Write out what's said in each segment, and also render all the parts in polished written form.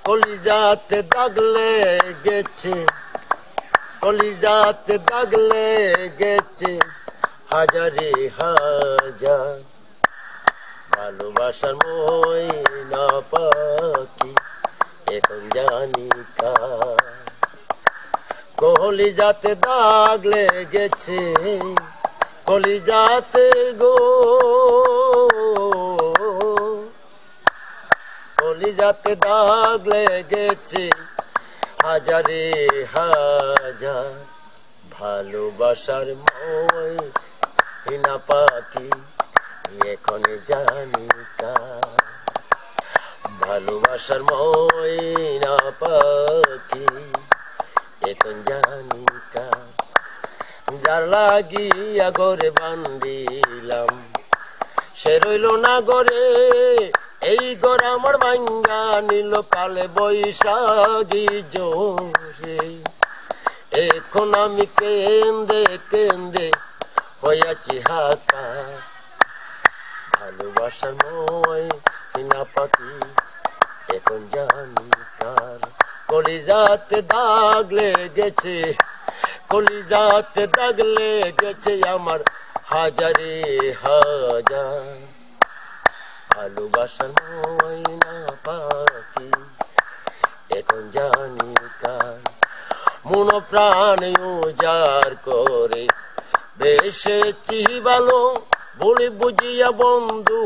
কলিজাতে দাগ লেগেছে, কলিজাতে দাগ লেগেছে হাজারে হাজার। ভালোবাসার ময়না পাখি এখন জানি কার। কলিজাতে দাগ লেগেছে, কলিজাতে গো, কলিজাতে দাগ লেগেছে হাজারে হাজার। ভালোবাসার ময়না পাখি এখন জানি কার। ভালোবাসার ময়না পাখি এখন জানি কার। যার লাগিয়া ঘরে বান্ধিলাম সে রইল না ঘরে, এই ঘর আমার ভাঙ্গা নিল কালে বৈশাখী জোরে। এখন আমি কেন্দে কেন্দে হইয়াছি হাকার। ভালোবাসার ময়না পাখি এখন জানি কার। কলিজাতে দাগ লেগেছে, কলিজাতে দাগ লেগেছে আমার হাজারে হাজার। ভালোবাসার ময়না পাখি এখন জানি কার। মন প্রাণ উজাড় করে বেশেছি ভালো, বলে বুঝিয়া বন্ধু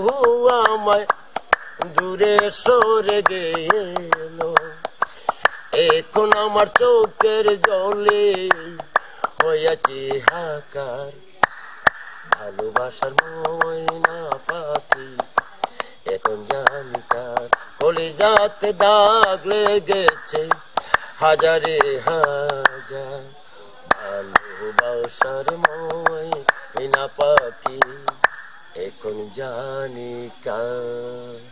আমায় দূরে সরে গেল। এখন আমার চোখের জলে হইয়াছি হাকার। ভালোবাসার ময়না পাখি এখন জানি কার। কলিজাতে দাগ লেগেছে হাজারে হাজার। ভালোবাসার ময়না পাখি এখন জানি কার।